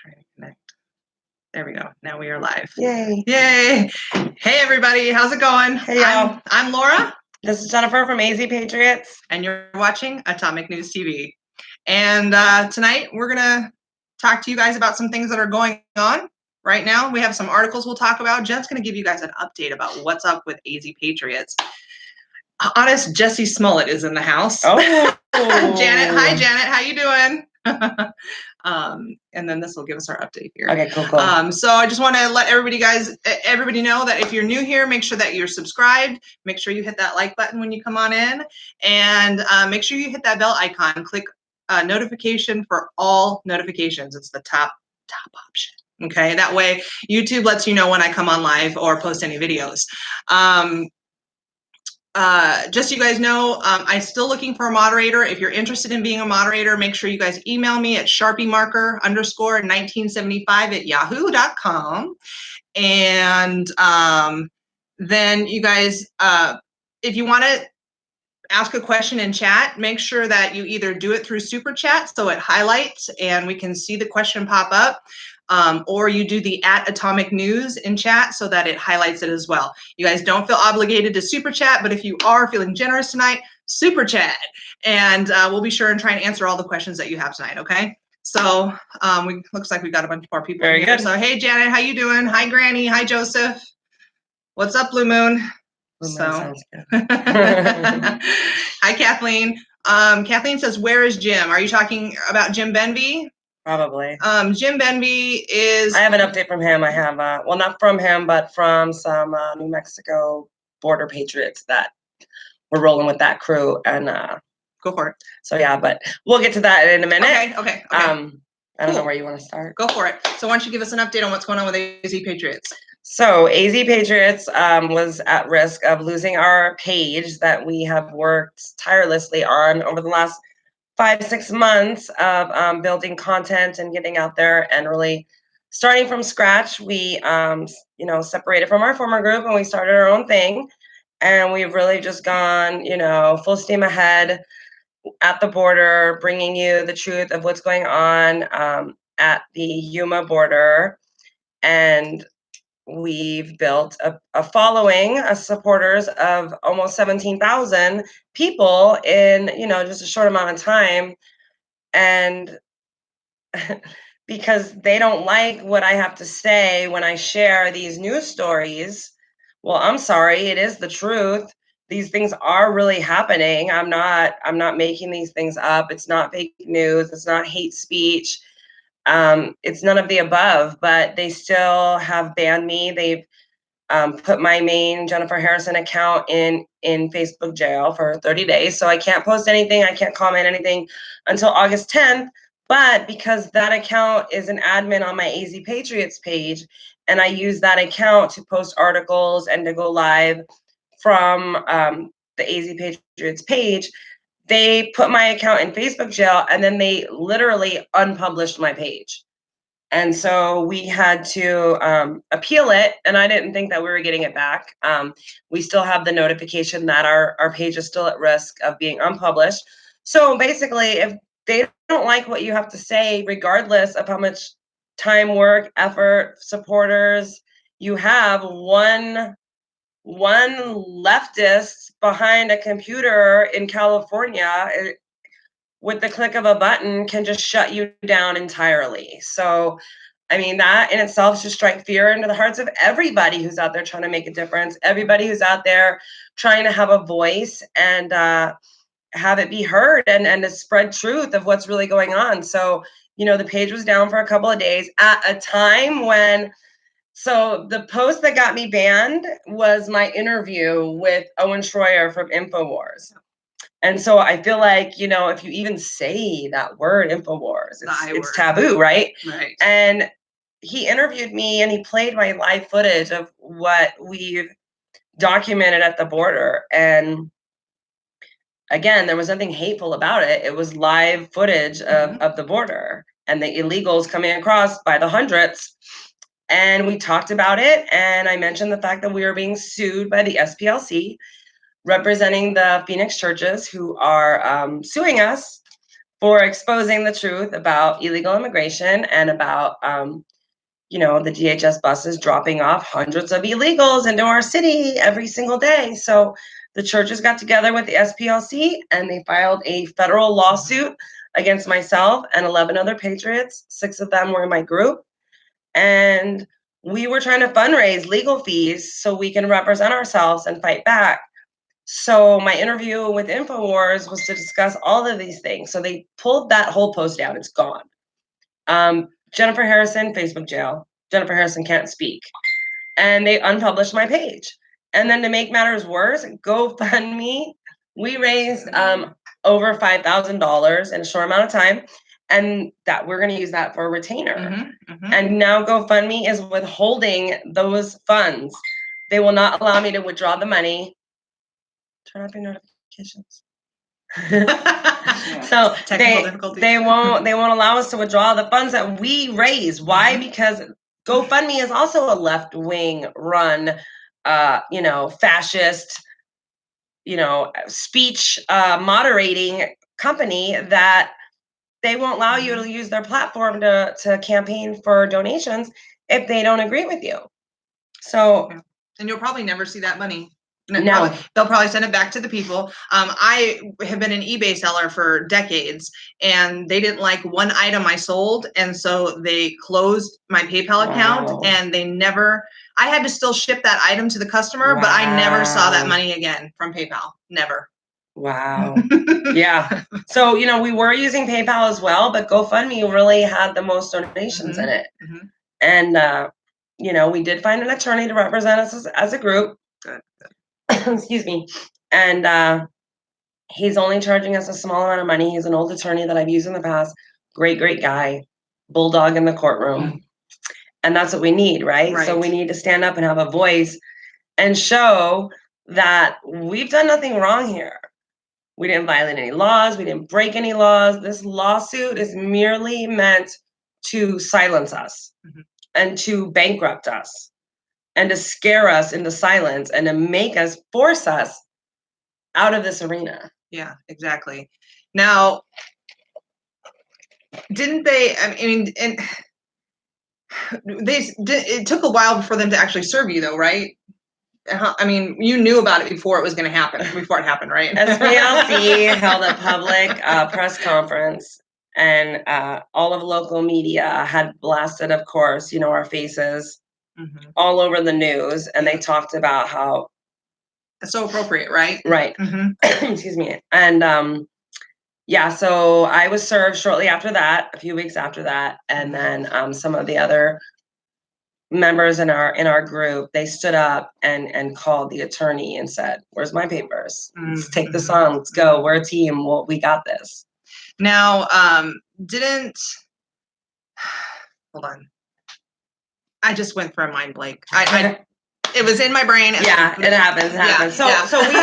Trying to connect. There we go. Now we are live. Yay. Yay. Hey, everybody. How's it going? Hey, y'all. I'm Laura. This is Jennifer from AZ Patriots. And you're watching Atomic News TV. And tonight we're going to talk to you guys about some things that are going on right now. We have some articles we'll talk about. Jen's going to give you guys an update about what's up with AZ Patriots. Honest Jesse Smollett is in the house. Oh. Janet. Hi, Janet. How you doing? And then this will give us our update here. Okay, cool. So I just want to let everybody know that if you're new here, make sure that you're subscribed. Make sure you hit that like button when you come on in, and make sure you hit that bell icon. Click notification for all notifications. It's the top option. Okay, that way YouTube lets you know when I come on live or post any videos. Just so you guys know, I'm still looking for a moderator. If you're interested in being a moderator, make sure you guys email me at sharpiemarker_1975@yahoo.com. And then you guys, if you want to ask a question in chat, make sure that you either do it through Super Chat so it highlights and we can see the question pop up. Or you do the @Atomic News in chat so that it highlights it as well. You guys don't feel obligated to super chat, but if you are feeling generous tonight, super chat. And we'll be sure and try and answer all the questions that you have tonight, okay? So looks like we've got a bunch more people Very in here. good. So hey, Janet, how you doing? Hi, Granny. Hi, Joseph. What's up, Blue Moon? Sounds good. Hi, Kathleen. Kathleen says, where is Jim? Are you talking about Jim Benvey? Probably. Jim Benvey is... I have an update from him. I have, well, not from him, but from some New Mexico border patriots that were rolling with that crew. And go for it. So, yeah, but we'll get to that in a minute. Okay. I don't know where you want to start. Go for it. So why don't you give us an update on what's going on with AZ Patriots? So AZ Patriots was at risk of losing our page that we have worked tirelessly on over the last 5-6 months of building content and getting out there and really starting from scratch. We separated from our former group and we started our own thing, and we've really just gone full steam ahead at the border, bringing you the truth of what's going on at the Yuma border. And we've built a following of supporters of almost 17,000 people in, just a short amount of time. And because they don't like what I have to say when I share these news stories, well, I'm sorry, it is the truth. These things are really happening. I'm not making these things up. It's not fake news. It's not hate speech. It's none of the above, but they still have banned me. They've put my main Jennifer Harrison account in Facebook jail for 30 days. So I can't post anything. I can't comment anything until August 10th. But because that account is an admin on my AZ Patriots page, and I use that account to post articles and to go live from the AZ Patriots page, they put my account in Facebook jail, and then they literally unpublished my page. And so we had to appeal it, and I didn't think that we were getting it back. We still have the notification that our page is still at risk of being unpublished. So basically, if they don't like what you have to say, regardless of how much time, work, effort, supporters you have, one leftist behind a computer in California with the click of a button can just shut you down entirely. So, I mean, that in itself should strike fear into the hearts of everybody who's out there trying to make a difference, everybody who's out there trying to have a voice and have it be heard and to spread truth of what's really going on. So, the page was down for a couple of days at a time when... So the post that got me banned was my interview with Owen Schroyer from InfoWars. And so I feel like, if you even say that word, InfoWars, it's taboo, right? Right. And he interviewed me and he played my live footage of what we've documented at the border. And again, there was nothing hateful about it. It was live footage of the border and the illegals coming across by the hundreds. And we talked about it, and I mentioned the fact that we were being sued by the SPLC, representing the Phoenix churches who are suing us for exposing the truth about illegal immigration and about, you know, the DHS buses dropping off hundreds of illegals into our city every single day. So the churches got together with the SPLC and they filed a federal lawsuit against myself and 11 other patriots. 6 of them were in my group. And we were trying to fundraise legal fees so we can represent ourselves and fight back. So my interview with InfoWars was to discuss all of these things. So they pulled that whole post down. It's gone. Jennifer Harrison, Facebook jail. Jennifer Harrison can't speak. And they unpublished my page. And then to make matters worse, GoFundMe, we raised over $5,000 in a short amount of time. And that we're going to use that for a retainer. And now GoFundMe is withholding those funds. They will not allow me to withdraw the money. Turn off your notifications. So they won't allow us to withdraw the funds that we raise. Why? Because GoFundMe is also a left-wing run, you know, fascist, you know, speech moderating company that they won't allow you to use their platform to campaign for donations if they don't agree with you. So, and you'll probably never see that money. No. They'll probably send it back to the people. I have been an eBay seller for decades, and they didn't like one item I sold, and so they closed my PayPal account, and they never. I had to still ship that item to the customer, but I never saw that money again from PayPal. Never. Wow. Yeah. So, you know, we were using PayPal as well, but GoFundMe really had the most donations in it. And, you know, we did find an attorney to represent us as a group. Good. Excuse me. And he's only charging us a small amount of money. He's an old attorney that I've used in the past. Great guy. Bulldog in the courtroom. And that's what we need, right? So we need to stand up and have a voice and show that we've done nothing wrong here. We didn't violate any laws. We didn't break any laws. This lawsuit is merely meant to silence us and to bankrupt us and to scare us into silence and to make us, force us out of this arena. Yeah, exactly. Now, didn't they, I mean, and it took a while for them to actually serve you though, right? I mean, you knew about it before it was going to happen, before it happened, right? SPLC held a public press conference, and all of local media had blasted, of course, you know, our faces all over the news, and they talked about how it's so appropriate, right? Right. Excuse me. And yeah, so I was served shortly after that, a few weeks after that, and then some of the other members in our group, they stood up and called the attorney and said, "Where's my papers? Let's take this on. Let's go. We're a team. Well, we got this." Now, hold on. I just went for a mind blank. It was in my brain. Yeah, it happens. It happens. So we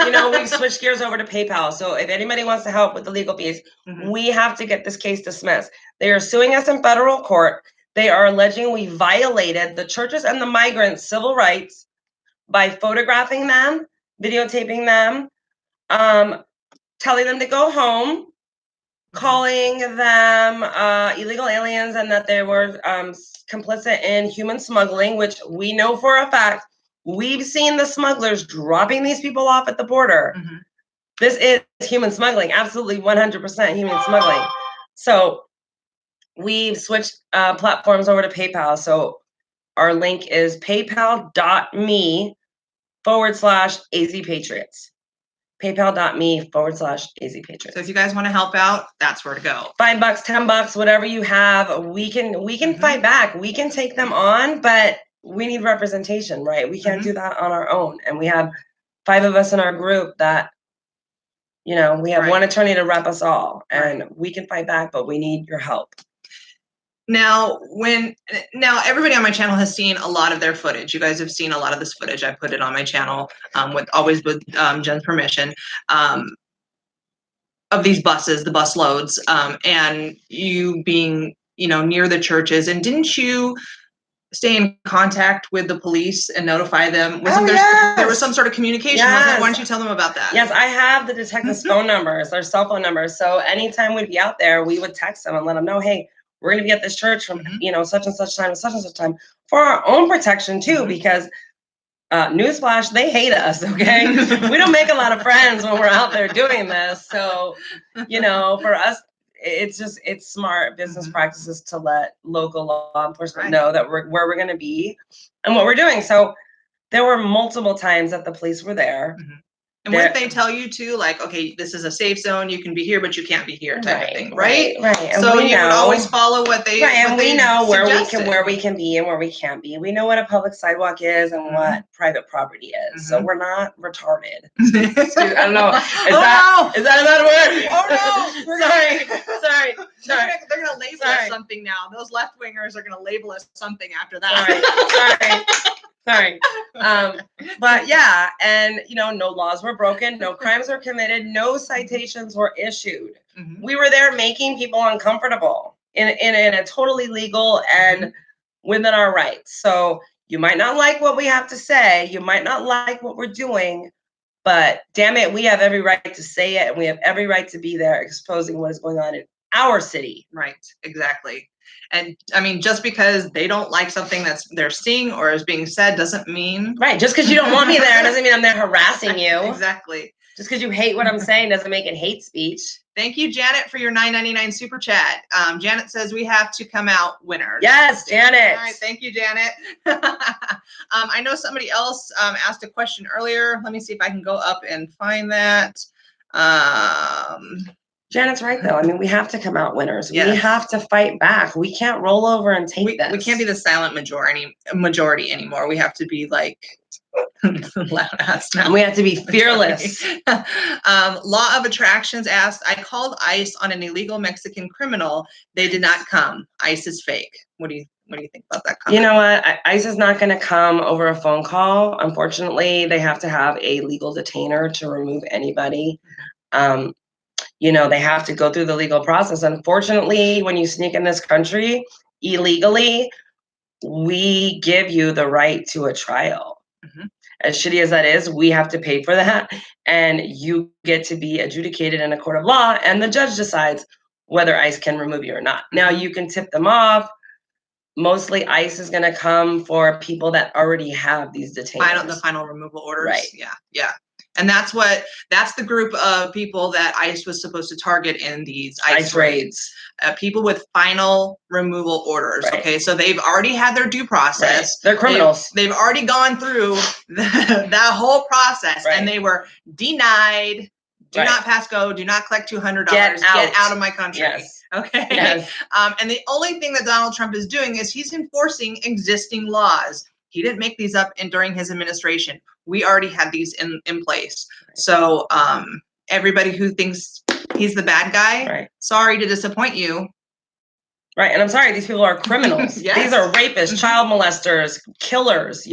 you know, we've switched gears over to PayPal. So if anybody wants to help with the legal fees, we have to get this case dismissed. They are suing us in federal court. They are alleging we violated the churches and the migrants' civil rights by photographing them, videotaping them, telling them to go home, calling them illegal aliens, and that they were complicit in human smuggling, which we know for a fact. We've seen the smugglers dropping these people off at the border. This is human smuggling, absolutely 100% human smuggling. So we've switched platforms over to PayPal. So our link is paypal.me/AZPatriots. PayPal.me/AZPatriots. So if you guys want to help out, that's where to go. $5, $10, whatever you have, we can fight back. We can take them on, but we need representation, right? We can't do that on our own. And we have 5 of us in our group that, you know, we have one attorney to rep us all, and we can fight back, but we need your help. Now, everybody on my channel has seen a lot of their footage. You guys have seen a lot of this footage. I put it on my channel always with Jen's permission of these buses, the bus loads, and you being, you know, near the churches. And didn't you stay in contact with the police and notify them? There was some sort of communication, wasn't it? Why don't you tell them about that? Yes, I have the detectives' phone numbers, their cell phone numbers. So anytime we'd be out there, we would text them and let them know, hey, we're going to be at this church from, such and such time to such and such time, for our own protection too, because newsflash, they hate us, okay? We don't make a lot of friends when we're out there doing this. So, for us, it's smart business practices to let local law enforcement know that where we're going to be and what we're doing. So there were multiple times that the police were there. And wouldn't they tell you too, like, okay, this is a safe zone, you can be here, but you can't be here, type of thing, right? Right. And so you would always follow what they and we know where we can be and where we can't be. We know what a public sidewalk is and what private property is. So we're not retarded. I don't know. Is that a word? Oh no! Sorry. They're gonna label us something now. Those left wingers are gonna label us something after that. Sorry. But yeah, and no laws were broken, no crimes were committed, no citations were issued. We were there making people uncomfortable in a totally legal and within our rights. So you might not like what we have to say, you might not like what we're doing, but damn it, we have every right to say it, and we have every right to be there exposing what is going on in our city. Right, exactly. And I mean, just because they don't like something they're seeing or is being said doesn't mean... Right, just because you don't want me there doesn't mean I'm there harassing you. Exactly. Just because you hate what I'm saying doesn't make it hate speech. Thank you, Janet, for your $9.99 super chat. Janet says we have to come out winners. Yes, Janet. All right, thank you, Janet. I know somebody else asked a question earlier. Let me see if I can go up and find that. Janet's right, though. I mean, we have to come out winners. Yes. We have to fight back. We can't roll over and take this. We can't be the silent majority anymore. We have to be like loud ass now. We have to be fearless. Law of Attractions asked, I called ICE on an illegal Mexican criminal. They did not come. ICE is fake. What do you think about that comment? You know what? ICE is not going to come over a phone call. Unfortunately, they have to have a legal detainer to remove anybody. They have to go through the legal process. Unfortunately, when you sneak in this country illegally, we give you the right to a trial. As shitty as that is, we have to pay for that, and you get to be adjudicated in a court of law, and the judge decides whether ICE can remove you or not. Now, you can tip them off. Mostly ICE is going to come for people that already have these detainers. The final removal orders. Right. Yeah. And that's the group of people that ICE was supposed to target in these ICE raids. People with final removal orders. Right. Okay, so they've already had their due process. Right. They're criminals. They've already gone through that whole process, and they were denied. Do not pass go. Do not collect $200. Get out of my country. Yes. Okay. Yes. And the only thing that Donald Trump is doing is he's enforcing existing laws. He didn't make these up during his administration. We already had these in place. So everybody who thinks he's the bad guy, sorry to disappoint you. Right, and I'm sorry, these people are criminals. Yes. These are rapists, child molesters, killers,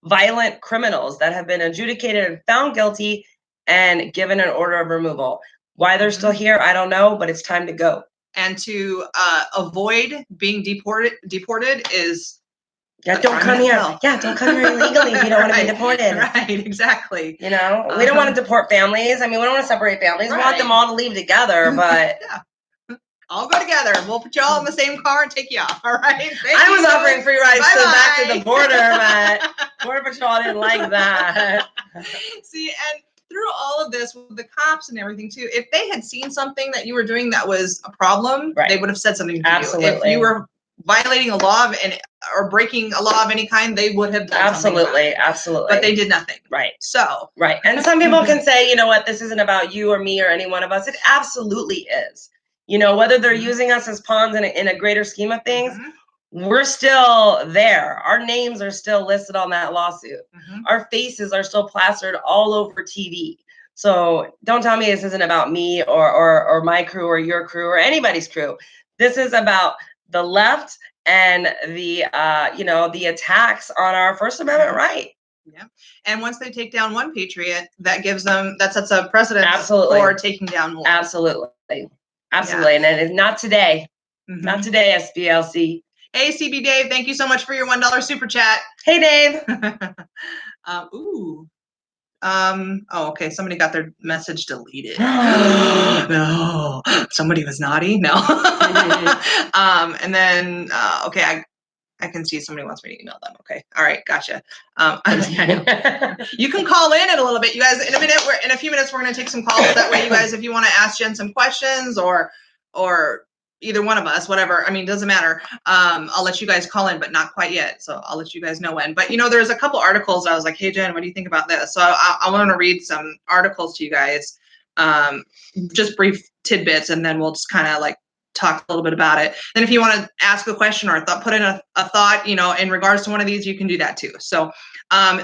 violent criminals that have been adjudicated and found guilty and given an order of removal. Why they're still here, I don't know, but it's time to go. And to avoid being deported is... don't come here. Don't come here illegally if you don't want to be deported. Right, exactly. We don't want to deport families. I mean, we don't want to separate families. We want them all to leave together, but... All go together. We'll put you all in the same car and take you off. All right. I was offering free rides back to the border, but Border Patrol didn't like that. See, and through all of this with the cops and everything too, if they had seen something that you were doing that was a problem, they would have said something to you. If you were violating a law or breaking a law of any kind, they would have done something about it. Absolutely. But they did nothing. Right. So. Right. And some people can say, you know what, this isn't about you or me or any one of us. It absolutely is. Whether they're using us as pawns in a greater scheme of things, we're still there. Our names are still listed on that lawsuit. Our faces are still plastered all over TV. So don't tell me this isn't about me or my crew or your crew or anybody's crew. This is about the left and the attacks on our First Amendment right. Yeah. And once they take down one patriot, that sets a precedent for taking down more. Absolutely. Yeah. And not today. Not today, SBLC. Hey, CB Dave, thank you so much for your $1 super chat. Hey, Dave. Oh, okay. Somebody got their message deleted. No, somebody was naughty. No. And then, okay, I can see somebody wants me to email them. Okay. All right. Gotcha. You can call in a little bit, you guys. In a few minutes, we're going to take some calls. That way, you guys, if you want to ask Jen some questions or either one of us, whatever. I mean, doesn't matter. I'll let you guys call in, but not quite yet. So I'll let you guys know when. But there's a couple articles. I was like, hey, Jen, what do you think about this? So I want to read some articles to you guys, just brief tidbits, and then we'll just kind of like talk a little bit about it. Then if you want to ask a question or put in a thought, in regards to one of these, you can do that too. So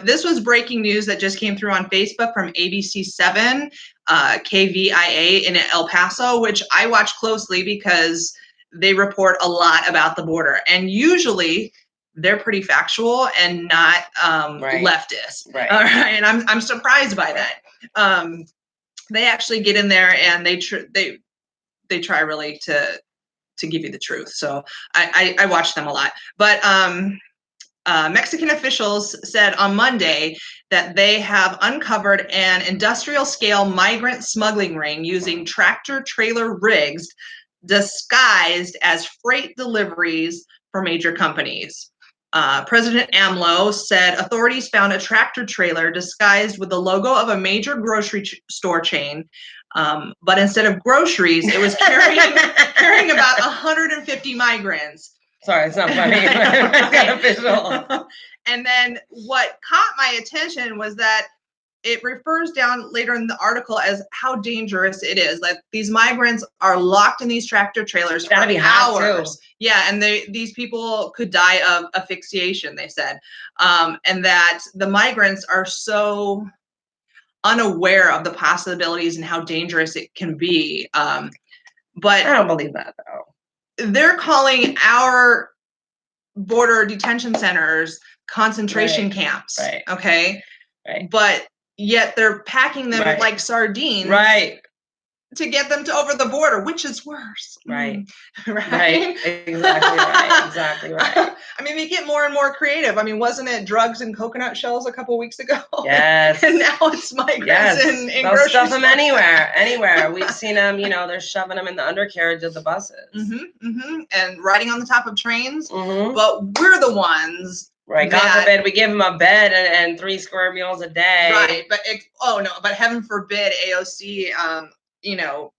this was breaking news that just came through on Facebook from ABC7, KVIA in El Paso, which I watch closely because they report a lot about the border. And usually they're pretty factual and not leftist. Right. All right. And I'm surprised by that. They actually get in there and they try really to give you the truth. So I watch them a lot. But Mexican officials said on Monday that they have uncovered an industrial-scale migrant smuggling ring using tractor-trailer rigs disguised as freight deliveries for major companies. President AMLO said authorities found a tractor-trailer disguised with the logo of a major grocery store chain, but instead of groceries, it was carrying about 150 migrants. Sorry, it's not funny. It's kind of visual. And then what caught my attention was that it refers down later in the article as how dangerous it is. Like these migrants are locked in these tractor trailers for hours. Too. Yeah, and these people could die of asphyxiation, they said. And that the migrants are so unaware of the possibilities and how dangerous it can be. But I don't believe that though. They're calling our border detention centers concentration camps. Right. Okay. Right. But yet they're packing them like sardines. Right. To get them to over the border, which is worse. Right. Right. Exactly right. Exactly right. I mean, they get more and more creative. I mean, wasn't it drugs and coconut shells a couple weeks ago? Yes. And now it's migrants and they'll stuff them anywhere. We've seen them, they're shoving them in the undercarriage of the buses. And riding on the top of trains. Mm-hmm. But we're the ones. Right. God forbid we give them a bed and 3 square meals a day. Right. But heaven forbid AOC,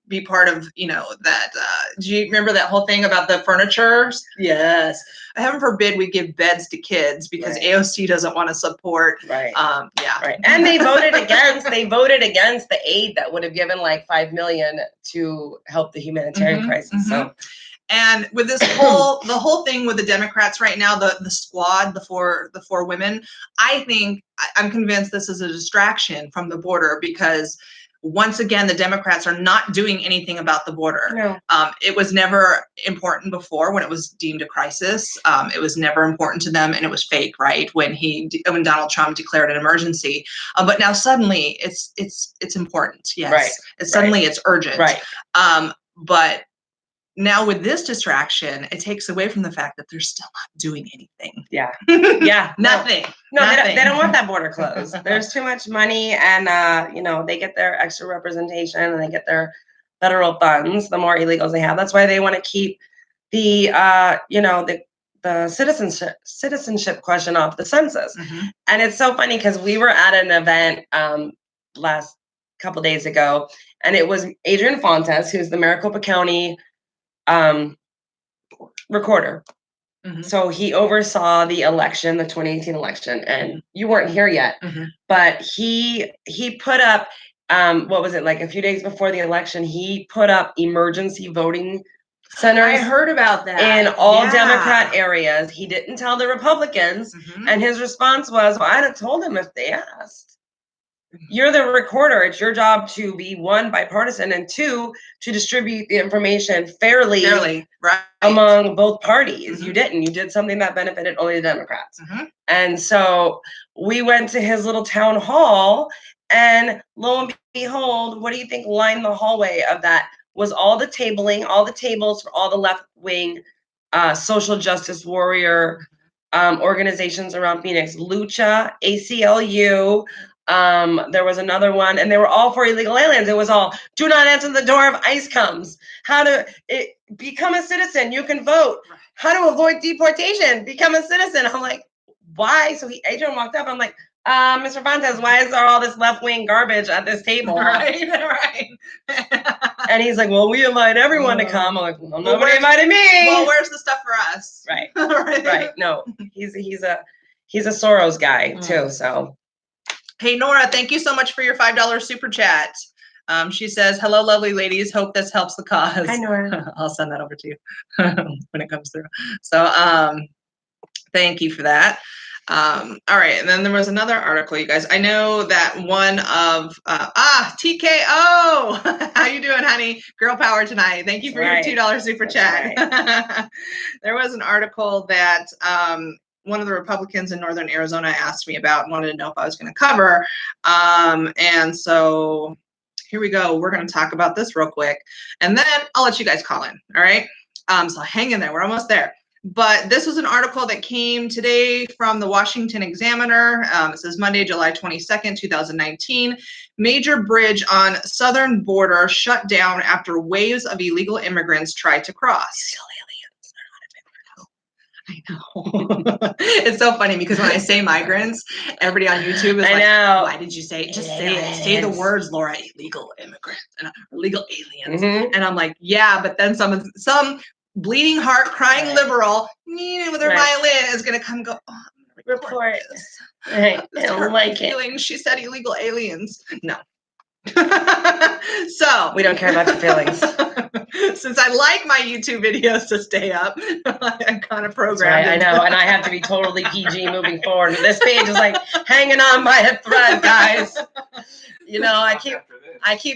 be part of, that. Do you remember that whole thing about the furniture? Yes. Heaven forbid we give beds to kids because AOC doesn't want to support. Right. Yeah. Right. And they voted against the aid that would have given like $5 million to help the humanitarian crisis. So. And with this the whole thing with the Democrats right now, the squad, the four women, I think I'm convinced this is a distraction from the border because once again, the Democrats are not doing anything about the border. No. It was never important before when it was deemed a crisis. It was never important to them, and it was fake, right? When Donald Trump declared an emergency, but now suddenly it's important. Yes, right. Suddenly it's urgent. Right. But now with this distraction, it takes away from the fact that they're still not doing anything. Yeah. Yeah. Nothing. No, they don't want that border closed. There's too much money and, they get their extra representation and they get their federal funds, the more illegals they have. That's why they want to keep the, the citizenship question off the census. And it's so funny because we were at an event last couple days ago, and it was Adrian Fontes, who's the Maricopa County recorder. So he oversaw the election, the 2018 election, and you weren't here yet, but he put up, what was it, like a few days before the election, he put up emergency voting centers. I heard about that. In all Democrat areas. He didn't tell the Republicans, and his response was, well, I'd have told them if they asked. You're the recorder. It's your job to be, 1, bipartisan, and 2, to distribute the information fairly right. among both parties. You didn't. You did something that benefited only the Democrats. And so we went to his little town hall, and lo and behold, what do you think lined the hallway of that? Was all the tabling, all the tables for all the left-wing social justice warrior organizations around Phoenix, Lucha, ACLU. There was another one, and they were all for illegal aliens. It was all, do not answer the door if ICE comes. How to become a citizen, you can vote. How to avoid deportation, become a citizen. I'm like, why? So Adrian walked up, I'm like, Mr. Fontes, why is there all this left-wing garbage at this table? Right. And he's like, well, we invite everyone to come. I'm like, well, nobody invited me. Well, where's the stuff for us? Right. Right. No, he's a Soros guy too. So, hey, Nora, thank you so much for your $5 super chat. She says, hello, lovely ladies. Hope this helps the cause. Hi, Nora. I'll send that over to you when it comes through. So thank you for that. All right, and then there was another article, you guys. I know that one of TKO. How you doing, honey? Girl power tonight. Thank you for your $2 super chat. Right. There was an article that one of the Republicans in Northern Arizona asked me about and wanted to know if I was going to cover. And so here we go. We're going to talk about this real quick, and then I'll let you guys call in. All right. So hang in there. We're almost there. But this was an article that came today from the Washington Examiner. It says Monday, July 22nd, 2019. Major bridge on southern border shut down after waves of illegal immigrants tried to cross. I know. It's so funny because when I say migrants, everybody on YouTube is like, why did you say it? Just say the words, Laura, illegal immigrants and illegal aliens. And I'm like, yeah, but then some bleeding heart crying liberal with her violin is going to come and go, oh, I'm going to report this. I don't like feelings. She said illegal aliens. No. So we don't care about your feelings. Since I like my YouTube videos to stay up, I'm kind of programmed. Right, I know, and I have to be totally PG moving forward. This page is like hanging on by a thread, guys. You know, I keep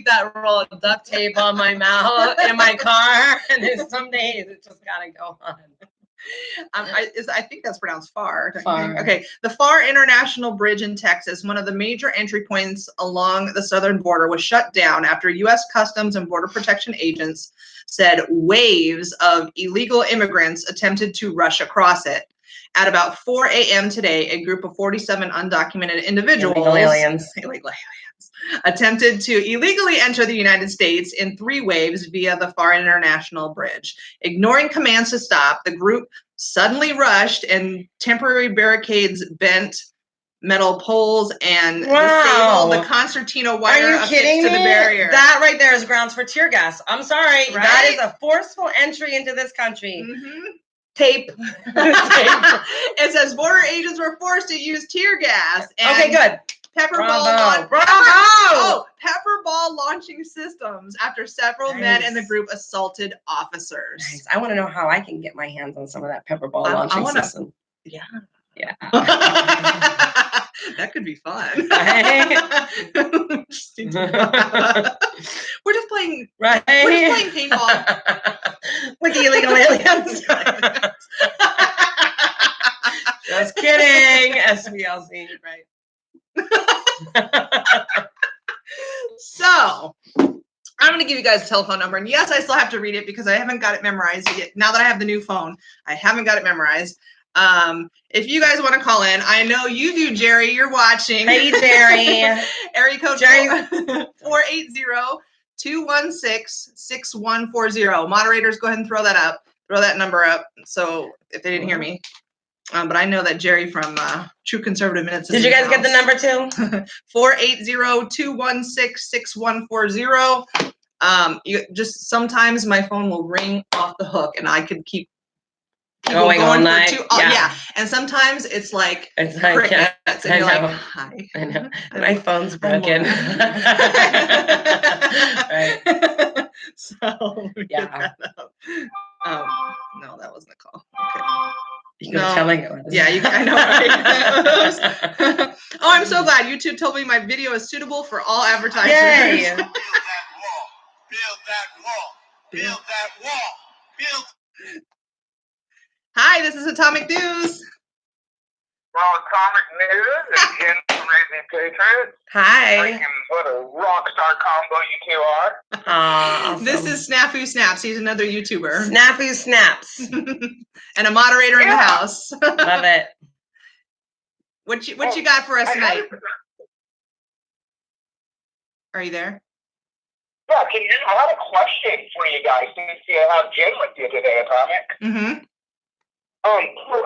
that roll of duct tape on my mouth in my car, and then some days it just gotta go on. I think that's pronounced FAR. FAR. Okay, the FAR International Bridge in Texas, one of the major entry points along the southern border, was shut down after U.S. Customs and Border Protection agents said waves of illegal immigrants attempted to rush across it. At about 4 a.m. today, a group of 47 undocumented individuals, illegal aliens, attempted to illegally enter the United States in 3 waves via the FAR International Bridge. Ignoring commands to stop, the group suddenly rushed and temporary barricades bent metal poles and disabled the concertina wire affixed to the barrier. That right there is grounds for tear gas. I'm sorry. Right? That is a forceful entry into this country. Tape. It says border agents were forced to use tear gas. And okay, good. Pepperball launching systems after several men in the group assaulted officers. Nice. I want to know how I can get my hands on some of that pepperball launching system. Yeah. Yeah. That could be fun. We're just playing. Right. We're just playing paintball with the illegal aliens. Just kidding. SVLC. Right. So I'm going to give you guys a telephone number, and yes, I still have to read it because I haven't got it memorized yet. Now that I have the new phone, I haven't got it memorized. If you guys want to call in, I know you do, Jerry. You're watching. Hey, Jerry. Area code 480-216-6140. Moderators, go ahead and throw that number up. So if they didn't hear me. But I know that Jerry from True Conservative Minutes. Did you guys get the number too? 480-216-6140. Just sometimes my phone will ring off the hook, and I could keep going all night. Yeah, and sometimes it's like crickets, and you're like, hi. I know. My phone's broken. Right. So yeah. No, that wasn't a call. Okay. You can tell it. Yeah, I know, right? Oh, I'm so glad YouTube told me my video is suitable for all advertisers. Yay! Build that wall. Build that wall. Build that wall. Build. Hi, this is Atomic News. Well, Atomic News is in to raise Patriots. Hi. Freaking what a rock star combo you two are. Awesome. This is Snafu Snaps. He's another YouTuber. Snafu Snaps. And a moderator in the house. Love it. What you got for us tonight? Are you there? Yeah, I had a question for you guys since you have Jim with you today, Atomic. Mm-hmm. So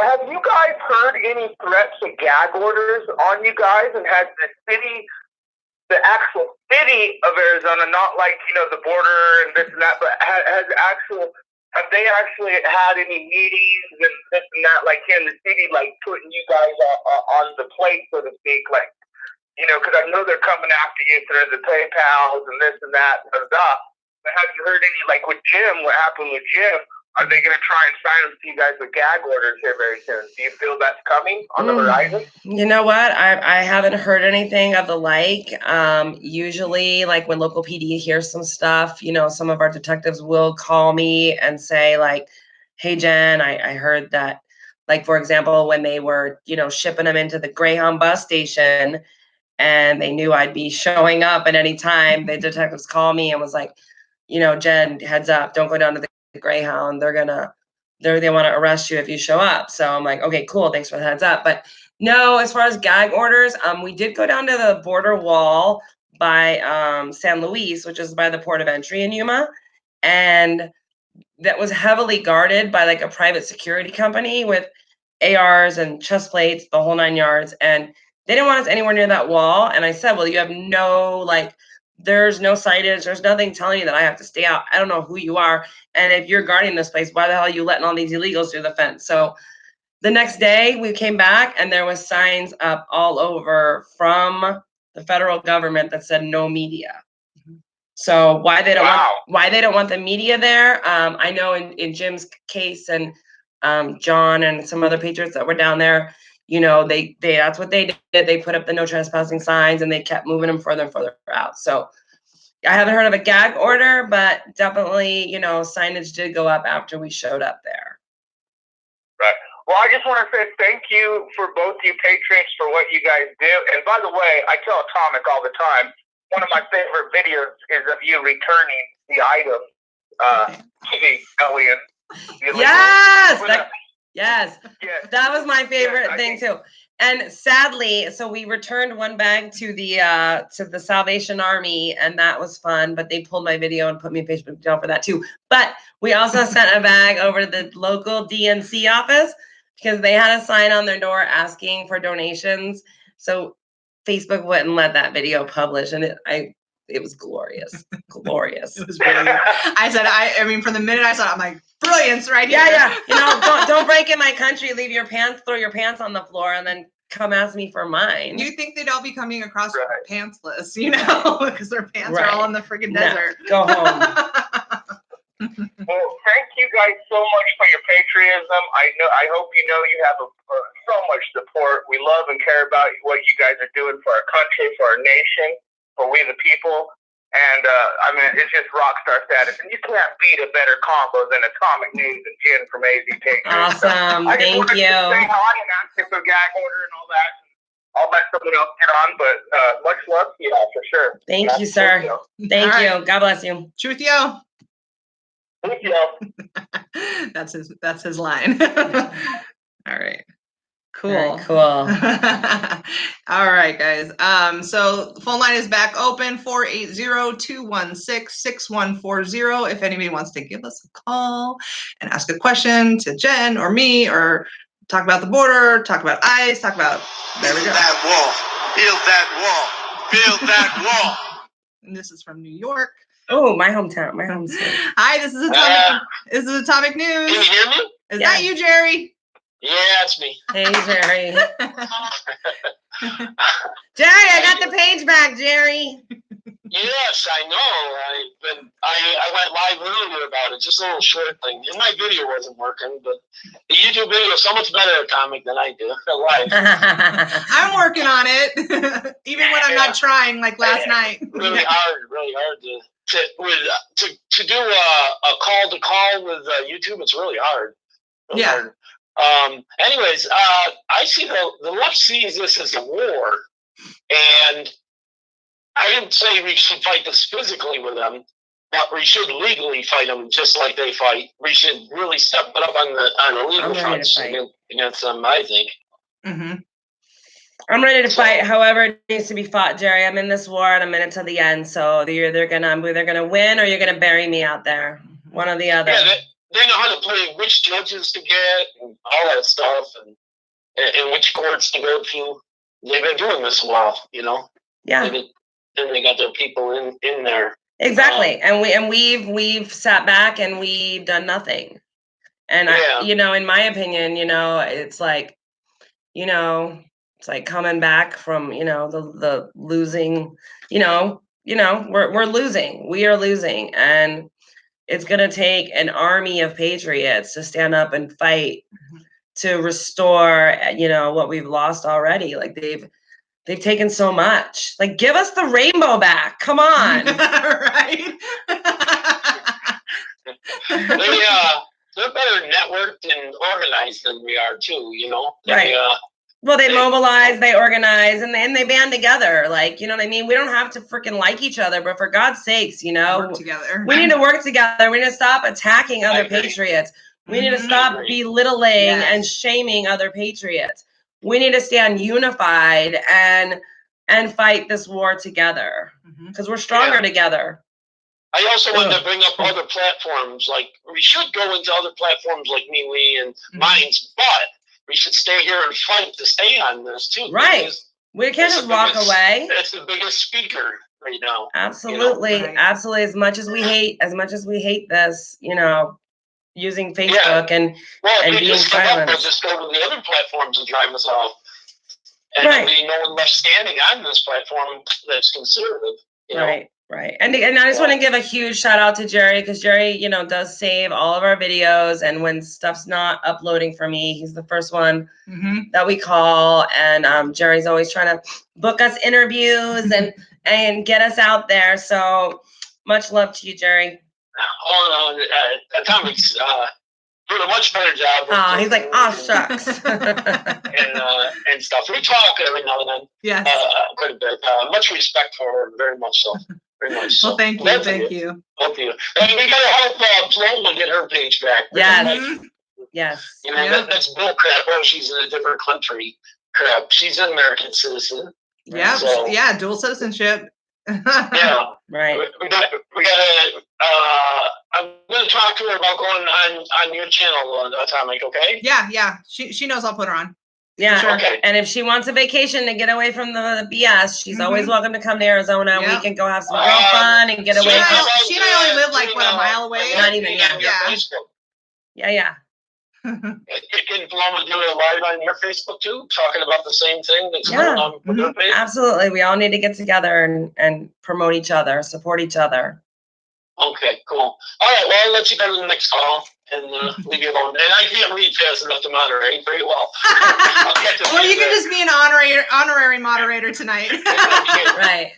have you guys heard any threats of gag orders on you guys? And has the actual city of Arizona, not like, the border and this and that, but have they actually had any meetings and this and that, like here in the city, like putting you guys on the plate, so to speak, like, because I know they're coming after you through the PayPals and this and that, but have you heard any, like with Jim, what happened with Jim? Are they going to try and silence you guys with gag orders here very soon? Do you feel that's coming on the horizon? You know what? I haven't heard anything of the like. Usually, like when local PD hears some stuff, some of our detectives will call me and say like, hey, Jen, I heard that, like, for example, when they were, shipping them into the Greyhound bus station and they knew I'd be showing up at any time, the detectives call me and was like, Jen, heads up, don't go down to the Greyhound. They want to arrest you if you show up. So I'm like, okay, cool. Thanks for the heads up. But no, as far as gag orders, we did go down to the border wall by San Luis, which is by the port of entry in Yuma. And that was heavily guarded by like a private security company with ARs and chest plates, the whole 9 yards. And they didn't want us anywhere near that wall. And I said, well, you have there's no signage. There's nothing telling you that I have to stay out. I don't know who you are. And if you're guarding this place, why the hell are you letting all these illegals through the fence? So the next day we came back and there was signs up all over from the federal government that said no media. So why they don't want the media there? I know in Jim's case and John and some other Patriots that were down there, they that's what they did. They put up the no trespassing signs and they kept moving them further and further out. So I haven't heard of a gag order, but definitely, signage did go up after we showed up there. Right. Well, I just want to say thank you for both you Patriots for what you guys do. And by the way, I tell Atomic all the time, one of my favorite videos is of you returning the item to the alien. Yes. That was my favorite thing too. And sadly, so we returned one bag to the Salvation Army, and that was fun. But they pulled my video and put me in Facebook jail for that too. But we also sent a bag over to the local DNC office because they had a sign on their door asking for donations. So Facebook wouldn't let that video publish, and it was glorious. Glorious. It was brilliant. I mean, from the minute I saw it, I'm like, brilliance right here. Yeah. Don't break in my country, throw your pants on the floor, and then come ask me for mine. You think they'd all be coming across pantsless, because their pants are all in the friggin' desert. Go home. Well, thank you guys so much for your patriotism. I hope you have so much support. We love and care about what you guys are doing for our country, for our nation, for we the people. And, it's just rock star status. And you can't beat a better combo than Atomic News and Jen from AZ Patriots. Awesome. So Thank you. I just wanted to say hi and ask you for gag order and all that. I'll let someone else get on, but much love to you all for sure. Thank you, sir. Thank you. God bless you. Truth, yo. Thank you. That's his line. All right. Cool. Very cool. All right, guys. So the phone line is back open, 480-216-6140. If anybody wants to give us a call and ask a question to Jen or me, or talk about the border, talk about ICE, there we go. Build that wall. Build that wall. Build that wall. And this is from New York. Oh, my hometown. My home state. Hi, this is Atomic. This is Atomic News. Can you hear me? Is that you, Jerry? Yeah, it's me. Hey, Jerry. Jerry, I got the page back, Jerry. Yes, I know. I went live earlier about it. Just a little short thing. And my video wasn't working, but the YouTube video is so much better Atomic than I do. Live. I'm working on it, even when I'm not trying. Like last night. Really hard to do a call to call with YouTube. It's really hard. Really hard. Anyways, I see the left sees this as a war, And I didn't say we should fight this physically with them, but we should legally fight them just like they fight. We should really step it up on the legal front against them, I think. Mm-hmm. I'm ready to fight however it needs to be fought, Jerry. I'm in this war and I'm in it to the end. So I'm either gonna win or you're gonna bury me out there. One or the other. Yeah, they know how to play, which judges to get and all that stuff, and which courts to go to. They've been doing this a while, you know. Yeah. Then they got their people in there. Exactly, and we've sat back and we've done nothing. And I, in my opinion, it's like, it's like coming back from, the losing, we're losing. We are losing. And it's going to take an army of patriots to stand up and fight to restore, what we've lost already. Like they've taken so much. Like, give us the rainbow back. Come on. Right. They're better networked and organized than we are too, Right. Well, they mobilize, they organize, and they band together. Like, you know what I mean? We don't have to freaking like each other, but for God's sakes, work together. We need to work together. We need to stop attacking other patriots. We need to stop belittling and shaming other patriots. We need to stand unified and fight this war together because we're stronger together. I also wanted to bring up other platforms. Like, we should go into other platforms like MeWe and Minds, but we should stay here and fight to stay on this too. Right. We can't just walk away. It's the biggest speaker right now. Absolutely. Absolutely. As much as we hate this, using Facebook and being silent. We'll just go to the other platforms and drive us off. And there'll be no one left standing on this platform that's conservative. Right. And I just want to give a huge shout out to Jerry because Jerry, does save all of our videos. And when stuff's not uploading for me, he's the first one that we call. And Jerry's always trying to book us interviews and get us out there. So much love to you, Jerry. Oh, no, Atomic's doing a much better job. He's like, shucks. and stuff. We talk every now and then. Yes. Quite a bit. Much respect for her, very much so. Very much so. Well, thank you. Thank you. Thank you. And we got to help Paloma get her page back. Yes. Yes. That's bull crap. Oh, she's in a different country. Crap. She's an American citizen. Yeah. So, dual citizenship. Yeah. Right. We got to. I'm going to talk to her about going on your channel, Atomic. Okay. Yeah. She knows I'll put her on. Yeah. Sure. Okay. And if she wants a vacation to get away from the BS, she's always welcome to come to Arizona. We can go have some real fun and get away. She and I only live like a mile away. Not even. Yeah. Can Paloma do it live on your Facebook too, talking about the same thing that's going on with her page? Absolutely. We all need to get together and promote each other, support each other. Okay, cool. All right, well, I'll let you go to the next call and leave you alone. And I can't read fast enough to moderate very well. Well, you can just be an honorary moderator tonight. Right.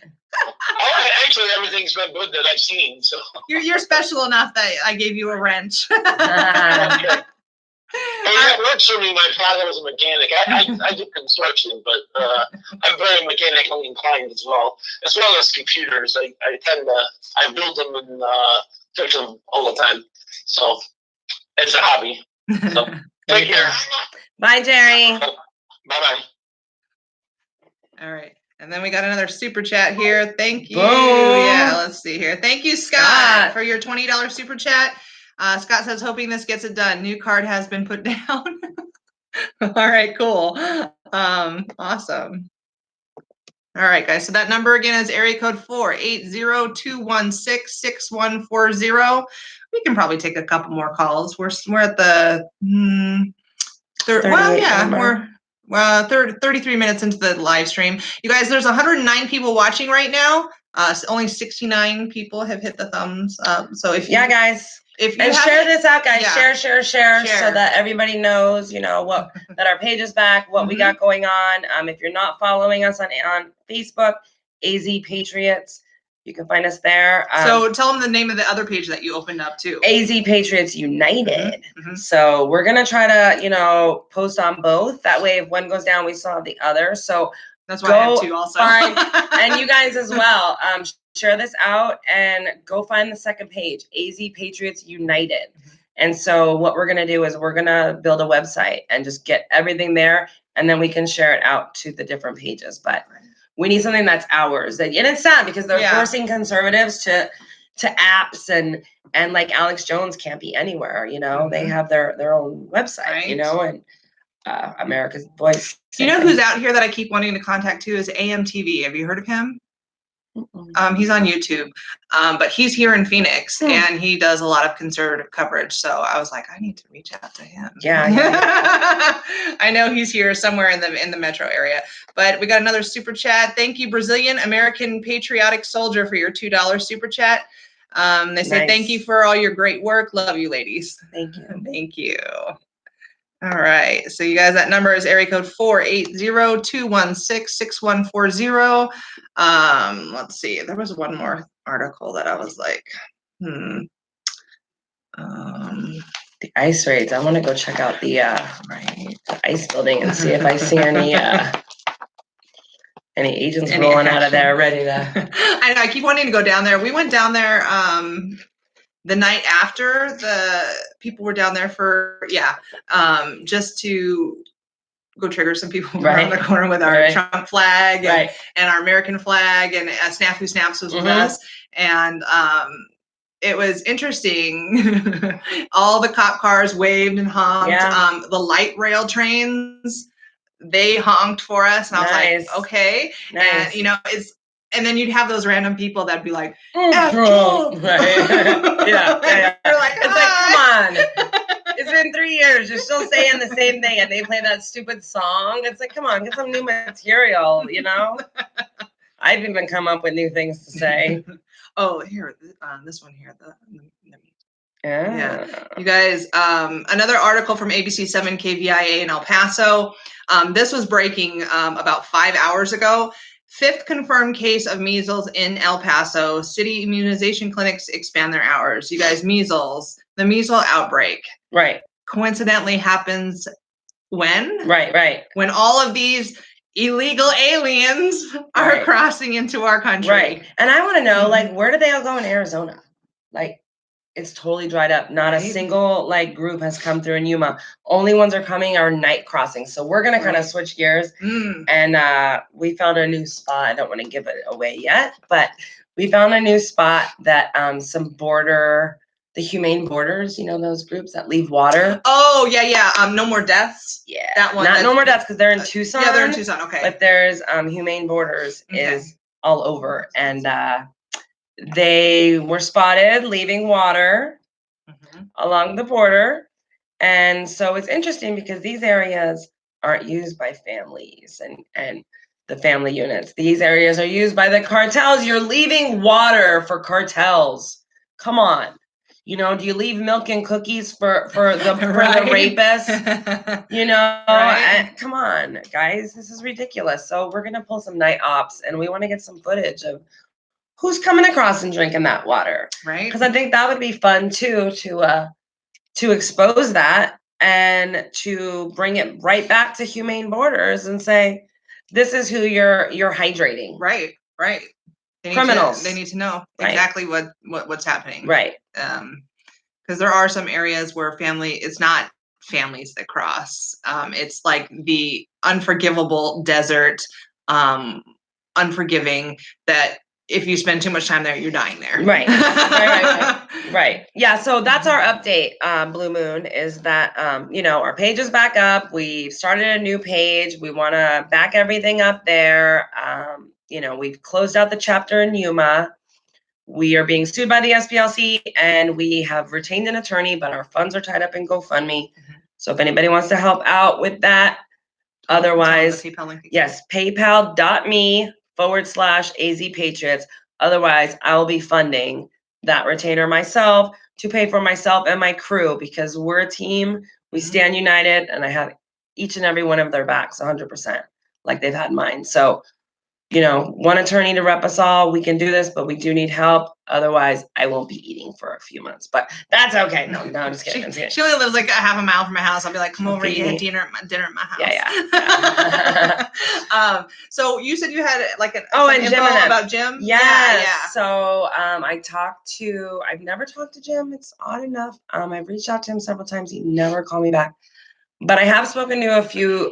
Actually, everything's been good that I've seen. So you're special enough that I gave you a wrench. Okay. That works for me. My father was a mechanic. I do construction, but I'm very mechanically inclined as well as computers. I build them and fix them all the time. So it's a hobby. So take care. Bye, Jerry. Bye-bye. All right. And then we got another super chat here. Thank you. Boom. Yeah, let's see here. Thank you, Scott, for your $20 super chat. Scott says, hoping this gets it done. New card has been put down. All right, cool. Awesome. All right, guys. So that number again is area code 480-216-6140. We can probably take a couple more calls. We're at the third. Well, yeah, we're 33 minutes into the live stream. You guys, there's 109 people watching right now. Only 69 people have hit the thumbs up. So if guys. And share this out, guys. Share so that everybody knows, that our page is back, what we got going on. If you're not following us on Facebook, AZ Patriots, you can find us there. So tell them the name of the other page that you opened up too. AZ Patriots United. So we're gonna try to, post on both. That way, if one goes down, we still have the other. So That's why I have two also. And you guys as well. Share this out and go find the second page, AZ Patriots United. And so what we're going to do is we're going to build a website and just get everything there. And then we can share it out to the different pages. But we need something that's ours. And it's sad because they're forcing conservatives to apps and like Alex Jones can't be anywhere, you know. They have their own website, you know, and America's Voice. You know who's out here that I keep wanting to contact too is AMTV. Have you heard of him? He's on YouTube, but he's here in Phoenix and he does a lot of conservative coverage. So I was like, I need to reach out to him. Yeah. I know he's here somewhere in the metro area. But we got another super chat. Thank you, Brazilian American Patriotic Soldier, for your $2 super chat. They say thank you for all your great work. Love you, ladies. Thank you. Thank you. All right, so you guys, that number is area code 480-216-6140. Let's see, there was one more article that I was like, The ice raids. I want to go check out the ice building and see if I see any agents rolling out of there ready to. I know, I keep wanting to go down there. We went down there the night after the people were down there for just to go trigger some people around the corner with our Trump flag and our American flag, and Snap Who Snaps was with us, and it was interesting. All the cop cars waved and honked. The light rail trains, they honked for us, and I was like, okay. And you know, and then you'd have those random people that'd be like, Trump. You're like, it's like, come on. It's been 3 years. You're still saying the same thing, and they play that stupid song. It's like, come on, get some new material, you know? I've even come up with new things to say. Here, this one here. Yeah. You guys, another article from ABC7 KVIA in El Paso. This was breaking about 5 hours ago. 5th confirmed case of measles in El Paso. City immunization clinics expand their hours. You guys, measles, the measles outbreak. Coincidentally happens when? When all of these illegal aliens are crossing into our country. And I want to know, like, where do they all go in Arizona? Like, it's totally dried up. Not a single group has come through in Yuma. Only ones are coming are night crossings. So we're gonna kind of switch gears, and we found a new spot. I don't want to give it away yet, but we found a new spot that the Humane Borders, you know, those groups that leave water. No More Deaths. That one. No More Deaths because they're in Tucson. They're in Tucson. Okay. But there's Humane Borders is all over, and they were spotted leaving water along the border. And so it's interesting because these areas aren't used by families and the family units. These areas are used by the cartels. You're leaving water for cartels. Come on. You know, do you leave milk and cookies for the rapists? You know, come on, guys. This is ridiculous. So we're going to pull some night ops, and we want to get some footage of who's coming across and drinking that water, because I think that would be fun too, to expose that and to bring it right back to Humane Borders and say, this is who you're hydrating. Right. Criminals. They need to know exactly what's happening. Because there are some areas where it's not families that cross. It's like the unforgivable desert, unforgiving, that if you spend too much time there, you're dying there. Right. Yeah, so that's our update, Blue Moon, is that, our page is back up. We've started a new page. We want to back everything up there. We've closed out the chapter in Yuma. We are being sued by the SPLC, and we have retained an attorney, but our funds are tied up in GoFundMe. So if anybody wants to help out with that, otherwise, yes, paypal.me/AZ Patriots. Otherwise, I will be funding that retainer myself to pay for myself and my crew, because we're a team. We stand united, and I have each and every one of their backs 100%, like they've had mine. So one attorney to rep us all. We can do this, but we do need help. Otherwise, I won't be eating for a few months. But that's okay. No, I'm just kidding. She only lives like a half a mile from my house. I'll be like, come over and get dinner at my house. Yeah. So you said you had like an and info Jim about Jim? Yeah. So I've never talked to Jim. It's odd enough. I've reached out to him several times. He never called me back. But I have spoken to a few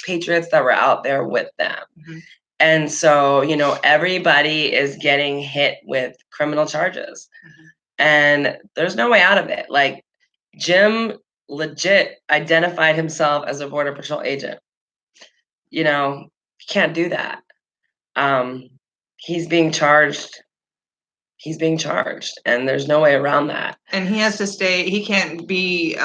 Patriots that were out there with them. Mm-hmm. And so, everybody is getting hit with criminal charges. Mm-hmm. And there's no way out of it. Like, Jim legit identified himself as a Border Patrol agent. You can't do that. He's being charged. And there's no way around that. And he has to stay, he can't be,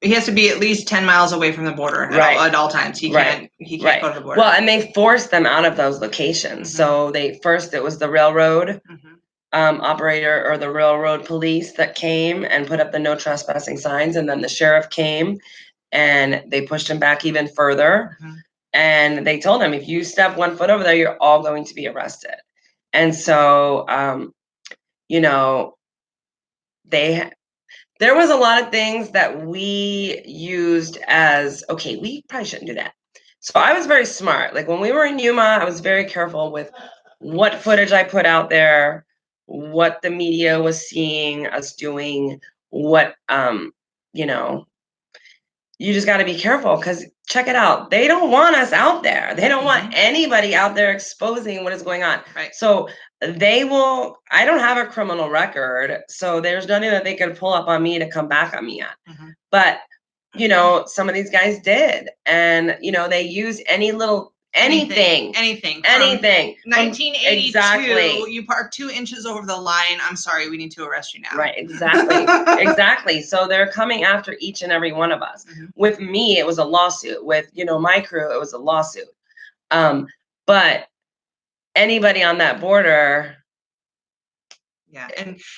he has to be at least 10 miles away from the border at all times. He can't go to the border. Well, and they forced them out of those locations. Mm-hmm. So it was the railroad operator or the railroad police that came and put up the no trespassing signs. And then the sheriff came and they pushed him back even further. Mm-hmm. And they told him, if you step 1 foot over there, you're all going to be arrested. And so, there was a lot of things that we used as, okay, we probably shouldn't do that. So I was very smart. Like when we were in Yuma, I was very careful with what footage I put out there, what the media was seeing us doing, what, you just got to be careful because check it out. They don't want us out there. They don't want anybody out there exposing what is going on. Right. So I don't have a criminal record, so there's nothing that they could pull up on me to come back on me at. Mm-hmm. But, some of these guys did. And, they use anything. 1982, exactly. You parked 2 inches over the line. I'm sorry, we need to arrest you now. Right, exactly. Exactly. So they're coming after each and every one of us. Mm-hmm. With me, it was a lawsuit. With, my crew, it was a lawsuit. But anybody on that border. Yeah.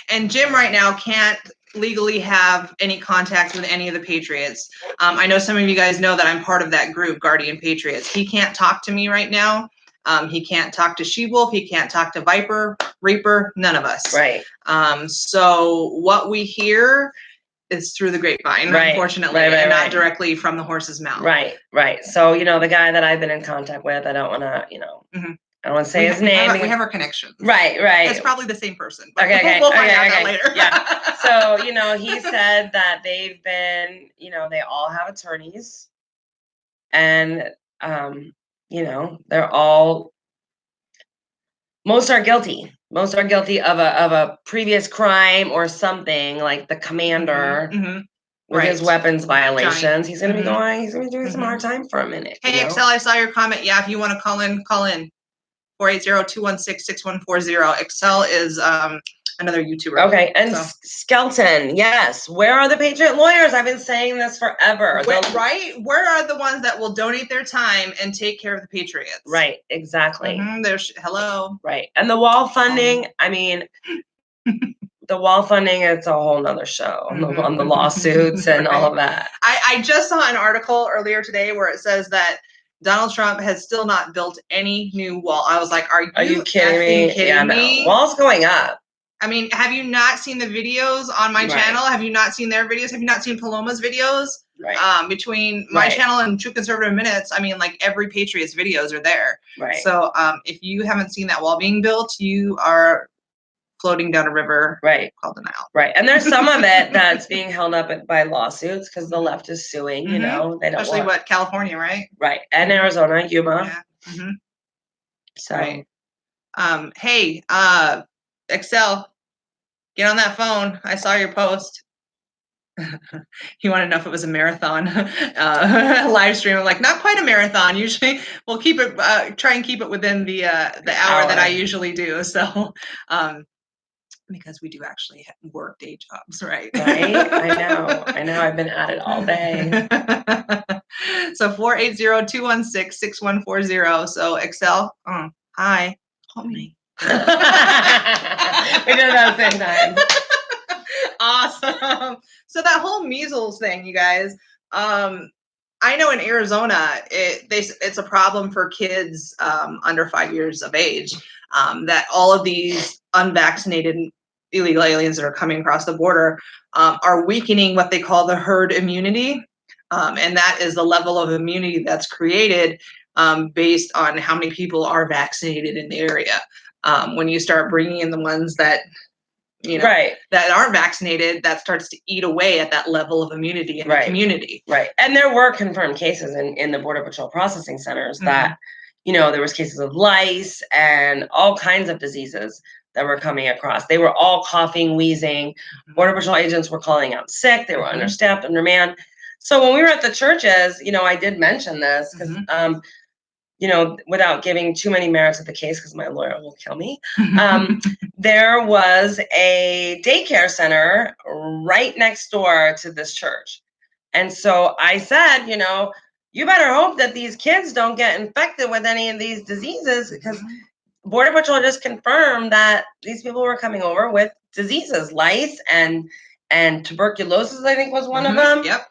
And Jim right now can't legally have any contact with any of the Patriots. I know some of you guys know that I'm part of that group, Guardian Patriots. He can't talk to me right now. He can't talk to She-Wolf. He can't talk to Viper, Reaper, none of us. Right. So what we hear is through the grapevine, unfortunately, and not directly from the horse's mouth. Right. So, the guy that I've been in contact with, I don't want to, mm-hmm. I don't want to say his name. We have our connections. Right. It's probably the same person. But okay. We'll find out that later. Yeah. So, he said that they've been, they all have attorneys. And, they're all, most are guilty. Most are guilty of a previous crime or something, like the commander. Mm-hmm. With his weapons violations. Johnny. He's going to be doing some hard time for a minute. Hey, Excel, I saw your comment. Yeah, if you want to call in. 480-216-6140. Excel is another YouTuber. Okay, and Skelton, yes. Where are the Patriot lawyers? I've been saying this forever. Where are the ones that will donate their time and take care of the Patriots? Right, exactly. Mm-hmm. Hello. Right, and the wall funding, the wall funding, it's a whole nother show on the lawsuits and all of that. I just saw an article earlier today where it says that Donald Trump has still not built any new wall. I was like, are you kidding me? No. Wall's going up. I mean, have you not seen the videos on my channel? Have you not seen their videos? Have you not seen Paloma's videos? Right. Between my channel and True Conservative Minutes, like every Patriots videos are there. Right. So if you haven't seen that wall being built, you are floating down a river called the Nile. Right. And there's some of it that's being held up by lawsuits because the left is suing, they don't Especially California, right? Right. And Arizona, Yuma. Yeah. Mm-hmm. So. Right. Hey, Excel, get on that phone. I saw your post. You want to know if it was a marathon live stream? I'm like, not quite a marathon. Usually we'll keep it, try and keep it within the hour that I usually do. So, because we do actually work day jobs, right? Right. I know. I've been at it all day. So 480-216-6140. So Excel, hi, call me. We did it at the same time. Awesome. So that whole measles thing, you guys, I I know in Arizona, it's a problem for kids under 5 years of age, that all of these unvaccinated illegal aliens that are coming across the border are weakening what they call the herd immunity. And that is the level of immunity that's created based on how many people are vaccinated in the area. When you start bringing in the ones that that aren't vaccinated, that starts to eat away at that level of immunity in the community. Right. And there were confirmed cases in the Border Patrol processing centers that, there was cases of lice and all kinds of diseases that were coming across. They were all coughing, wheezing. Border Patrol agents were calling out sick. They were understaffed, undermanned. So when we were at the churches, I did mention this because, without giving too many merits of the case, because my lawyer will kill me, there was a daycare center right next door to this church. And so I said, you better hope that these kids don't get infected with any of these diseases, because Border Patrol just confirmed that these people were coming over with diseases, lice and tuberculosis, I think was one of them. Yep.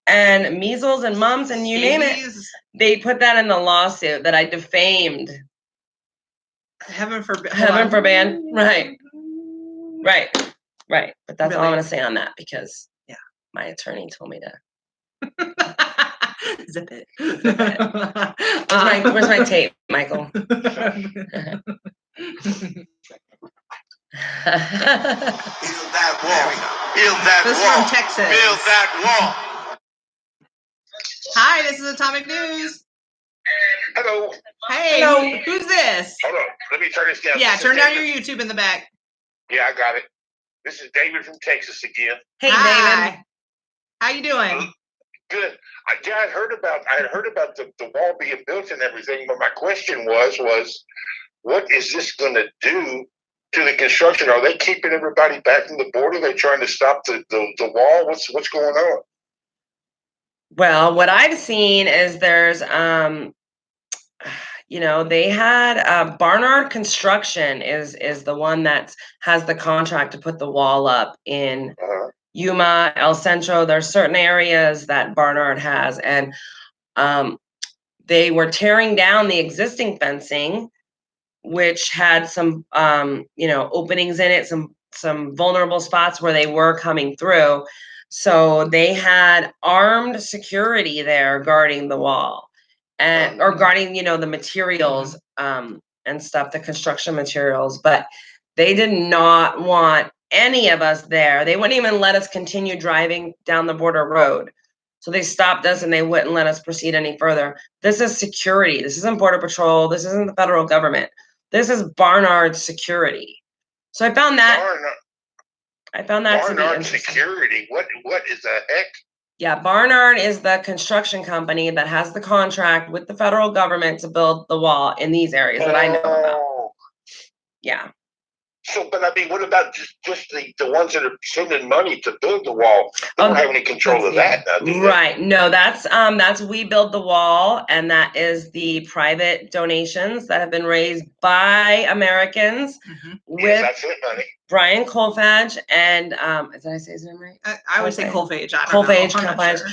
And measles and mumps and you name it. They put that in the lawsuit that I defamed. Heaven forbid. Heaven forbid. Right. But that's all I'm going to say on that, because my attorney told me to. Zip it. Where's my tape, Michael? Build that wall. Build that this wall. From Texas. Build that wall. Hi, this is Atomic News. Hello. Hey, Hello. Who's this? Hold on. Let me turn this down. Yeah, This is turn down David. your YouTube in the back. Yeah, I got it. This is David from Texas again. Hey, Hi. David. How you doing? Good. I had heard about the wall being built and everything, but my question was what is this going to do to the construction? Are they keeping everybody back from the border? Are they trying to stop the wall? What's going on? Well, what I've seen is there's, they had Barnard Construction is the one that has the contract to put the wall up in Yuma, El Centro. There's certain areas that Barnard has, and they were tearing down the existing fencing, which had some, openings in it, some vulnerable spots where they were coming through. So they had armed security there guarding the wall, or guarding, the materials and stuff, the construction materials. But they did not want any of us there. They wouldn't even let us continue driving down the border road. So they stopped us and they wouldn't let us proceed any further. This is security. This isn't Border Patrol. This isn't the federal government. This is Barnard security. So I found that to be interesting. Security. What is the heck? Yeah, Barnard is the construction company that has the contract with the federal government to build the wall in these areas that I know about. Yeah. So, but I mean, what about just the ones that are sending money to build the wall? They don't have any control of that, do they? Right. No, that's We Build the Wall, and that is the private donations that have been raised by Americans with that's it, honey. Brian Colfage and did I say his name right? I would say Colfage. Colfage.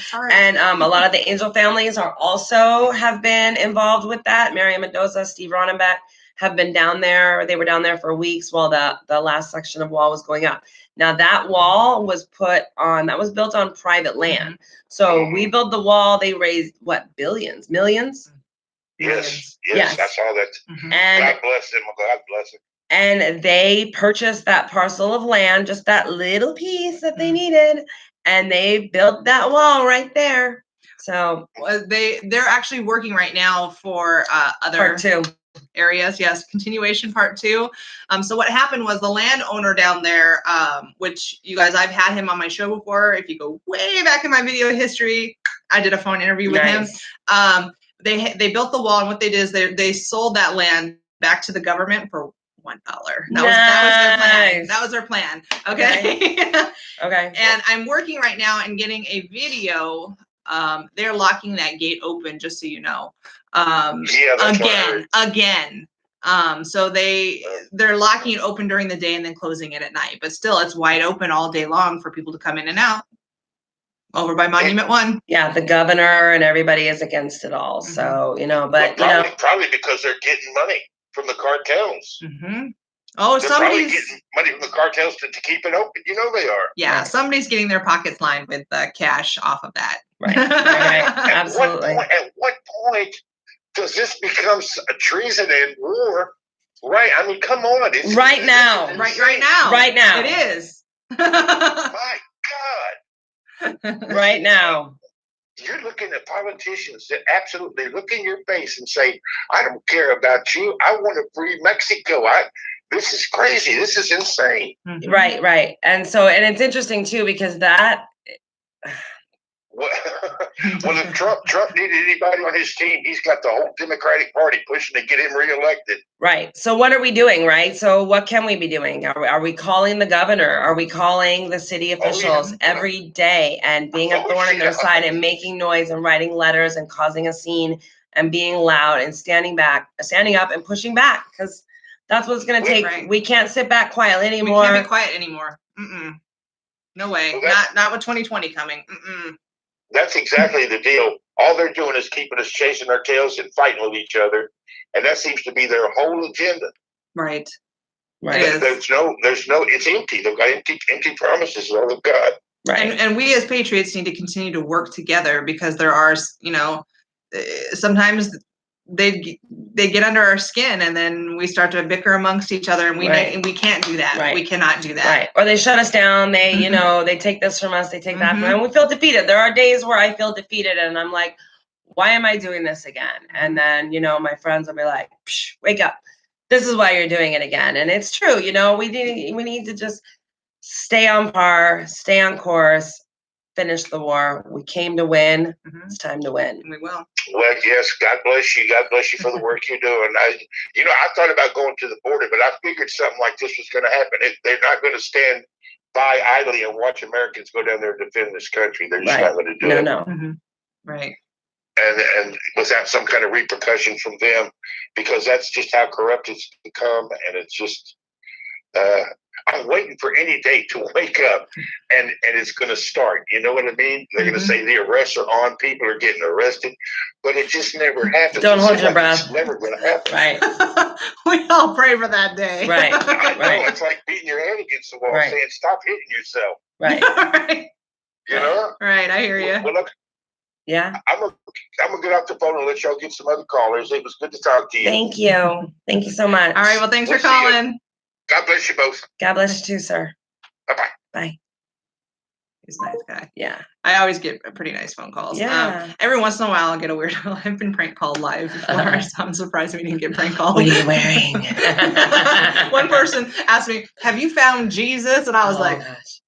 Sorry. And a lot of the Angel families have been involved with that. Mariam Mendoza, Steve Ronenbeck have been down there. They were down there for weeks while the last section of wall was going up. Now that wall was built on private land. So We Build the Wall, they raised billions, millions? Yes, I saw that. And God bless them. God bless them. And they purchased that parcel of land, just that little piece that they needed, and they built that wall right there. So they're actually working right now for other part 2 areas. Yes, continuation part 2. So what happened was the landowner down there, which you guys, I've had him on my show before. If you go way back in my video history, I did a phone interview with him. They built the wall, and what they did is they sold that land back to the government for $1. That was their plan. Okay. Okay. And I'm working right now and getting a video. They're locking that gate open, just so you know. Again. So they're locking it open during the day and then closing it at night. But still, it's wide open all day long for people to come in and out. over by Monument One. Yeah, the governor and everybody is against it all. So, but probably because they're getting money from the cartels. Mm-hmm. Oh, they're probably getting money from the cartels to keep it open. They are. Yeah, right. Somebody's getting their pockets lined with cash off of that. Right. Absolutely. At what point does this become a treason and war? Right. I mean, come on. Right now. It is. My God. Right now. You're looking at politicians that absolutely look in your face and say, I don't care about you. I want to free Mexico. This is crazy. This is insane. Mm-hmm. Right. And it's interesting too, because that. Well, if Trump needed anybody on his team, he's got the whole Democratic Party pushing to get him reelected. Right. So what are we doing, right? So what can we be doing? Are we calling the governor? Are we calling the city officials every day and being a thorn in their side and making noise and writing letters and causing a scene and being loud and standing up and pushing back? Because that's what it's going to take. Right. We can't sit back quietly anymore. We can't be quiet anymore. No way. Well, not with 2020 coming. That's exactly the deal. All they're doing is keeping us chasing our tails and fighting with each other, and that seems to be their whole agenda. Right. There's no. It's empty. They've got empty promises. All they've got. Right. And we as Patriots need to continue to work together, because there are, sometimes they get under our skin, and then we start to bicker amongst each other, and we can't do that. Right. We cannot do that. Right. Or they shut us down. They, they take this from us. They take that from us. And we feel defeated. There are days where I feel defeated, and I'm like, why am I doing this again? And then, my friends will be like, psh, wake up. This is why you're doing it again. And it's true. We need to just stay on par, stay on course, finish the war. We came to win. It's time to win. We will. Well, yes, God bless you. God bless you for the work you're doing. I thought about going to the border, but I figured something like this was going to happen. They're not going to stand by idly and watch Americans go down there and defend this country. They're just not going to do it. No. Right. And without some kind of repercussion from them, because that's just how corrupt it's become. And it's just, I'm waiting for any day to wake up and it's going to start. You know what I mean? They're going to say the arrests are on, people are getting arrested, but it just never happens. Don't hold your breath. It's never going to happen. Right. We all pray for that day. Right. I know. It's like beating your head against the wall, saying, stop hitting yourself. Right. Right. You know? Right. I hear you. Well, look, yeah. I'm gonna get off the phone and let y'all get some other callers. It was good to talk to you. Thank you. Thank you so much. All right. Well, thanks for calling. God bless you both. God bless you too, sir. Bye-bye. Bye. He's a nice guy. Yeah. I always get pretty nice phone calls. Yeah. Every once in a while, I'll get a weird. I've been prank called live before, so I'm surprised we didn't get prank called. What are you wearing? One person asked me, "Have you found Jesus?" And I was like, gosh.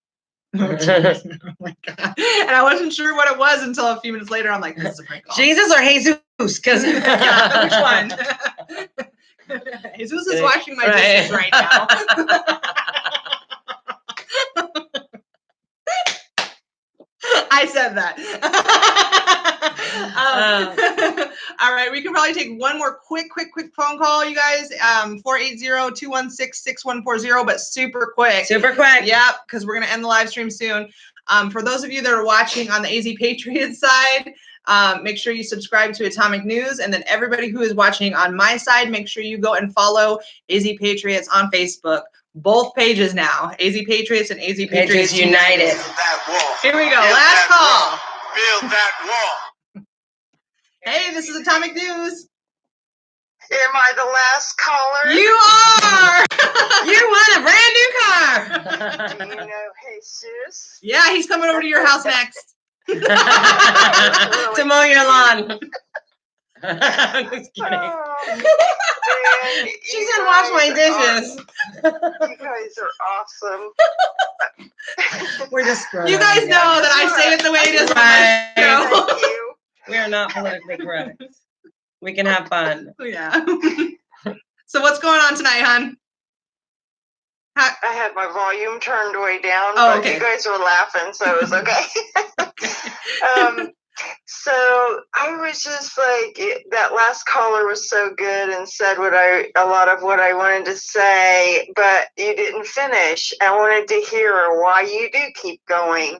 "Oh, Jesus. Oh my God!" And I wasn't sure what it was until a few minutes later. I'm like, "This is a prank call." Jesus or Jesus? Because yeah, which one? Jesus is washing my dishes right now. I said that. All right, we can probably take one more quick phone call, you guys. 480-216-6140, but super quick. Super quick. Yep, because we're going to end the live stream soon. For those of you that are watching on the AZ Patriots side, make sure you subscribe to Atomic News. And then everybody who is watching on my side, make sure you go and follow AZ Patriots on Facebook. Both pages now, AZ Patriots and AZ Patriots United. Here we go. Last call. Build that wall. Hey, this is Atomic News. Am I the last caller? You are. You won a brand new car. Do you know Jesus? Yeah, he's coming over to your house next. To mow your lawn. I'm just kidding. Man, She said wash my dishes. You guys are awesome. We're just screwing You guys know that I say it the way it is. Right. Thank you. We are not politically correct. We can have fun. Yeah. So what's going on tonight, hon? I had my volume turned way down, Oh, but okay. you guys were laughing, so it was okay. So I was just like, that last caller was so good and said a lot of what I wanted to say, but you didn't finish. I wanted to hear why you do keep going.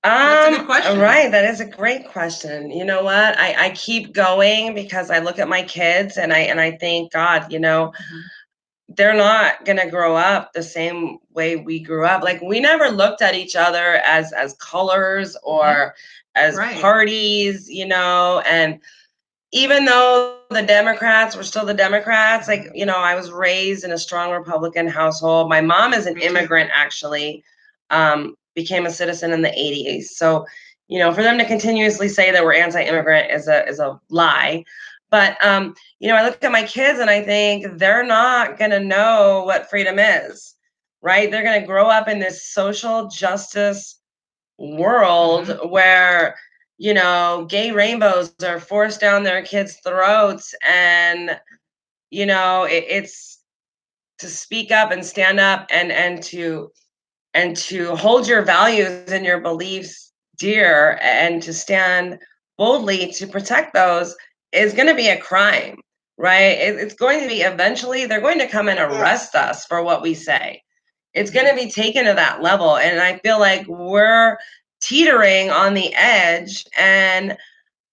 That's a good question. Right. That is a great question. You know what? I keep going because I look at my kids and I think, God, you know, they're not gonna grow up the same way we grew up. Like we never looked at each other as colors or as parties, you know, and even though the Democrats were still the Democrats, like, you know, I was raised in a strong Republican household. My mom is an immigrant, actually, became a citizen in the 80s. So, you know, for them to continuously say that we're anti-immigrant is a lie. But, you know, I look at my kids and I think they're not going to know what freedom is, right? They're going to grow up in this social justice world where, you know, gay rainbows are forced down their kids' throats, and you know, it's to speak up and stand up and to hold your values and your beliefs dear and to stand boldly to protect those is going to be a crime, right? It's going to be, eventually they're going to come and arrest us for what we say. It's going to be taken to that level, and I feel like we're teetering on the edge, and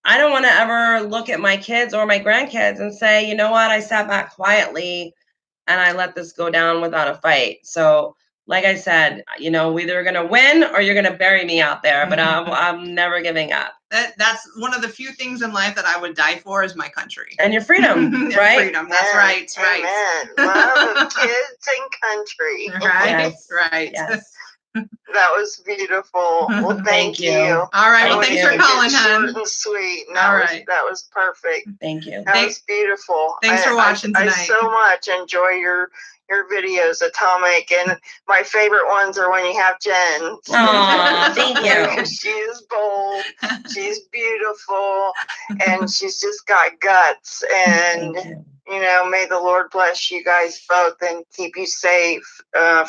I don't want to ever look at my kids or my grandkids and say, you know what, I sat back quietly and I let this go down without a fight. So, like I said, you know, we're either going to win or you're going to bury me out there, but I'm never giving up. That's one of the few things in life that I would die for is my country. And your freedom, right? Freedom, that's right, right. Amen. Love of kids and country. Right, Yes. right. Yes. That was beautiful. Well, thank you. All right, well, thanks for calling, hon. Short and sweet. And All right. That was perfect. Thank you. That was beautiful. Thanks for watching tonight. I so much enjoy your videos, Atomic, and my favorite ones are when you have Jen. Aw, thank you. She is bold, she's beautiful, and she's just got guts. And you know, may the Lord bless you guys both and keep you safe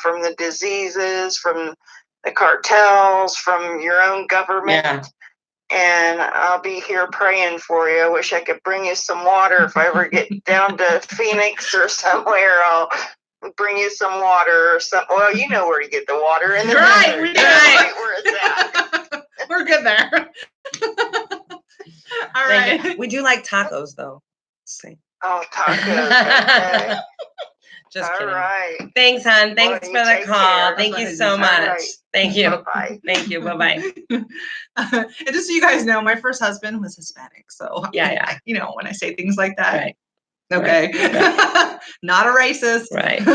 from the diseases, from the cartels, from your own government. Yeah. And I'll be here praying for you. I wish I could bring you some water. If I ever get down to Phoenix or somewhere, I'll bring you some water or something. Well, you know where to get the water. In the right, right where it's at. We're good there. All right. We do like tacos, though. See. Oh, tacos. Okay. Just all kidding. right. Thanks, hon. Thanks for the call. Care. Thank you so much. Right. Thank you. Bye-bye. Thank you. Bye-bye. And just so you guys know, my first husband was Hispanic. So, yeah. You know, when I say things like that. Right. Okay. Right. Not a racist. Right.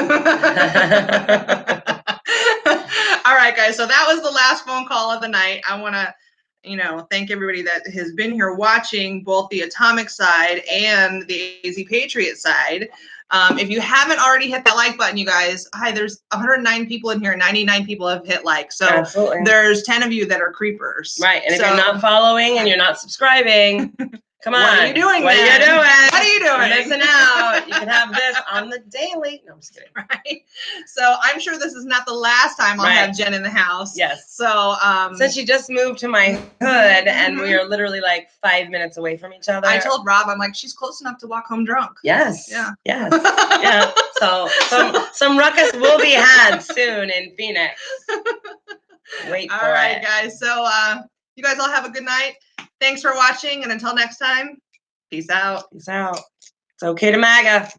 All right, guys. So that was the last phone call of the night. I want to, you know, thank everybody that has been here watching both the Atomic side and the AZ Patriot side. If you haven't already hit that like button, you guys, there's 109 people in here. 99 people have hit like. So absolutely. There's 10 of you that are creepers. Right. And if you're not following and you're not subscribing, come on. What are you doing? What are you doing? What are you doing? You're missing out. You can have this on the daily. No, I'm just kidding. Right. So I'm sure this is not the last time I'll have Jen in the house. Yes. So since she just moved to my hood and we are literally like 5 minutes away from each other. I told Rob, I'm like, she's close enough to walk home drunk. Yes. Yeah. Yes. Yeah. So some ruckus will be had soon in Phoenix. Wait for it. All right, guys. So you guys all have a good night. Thanks for watching, and until next time, peace out. Peace out. It's okay to MAGA.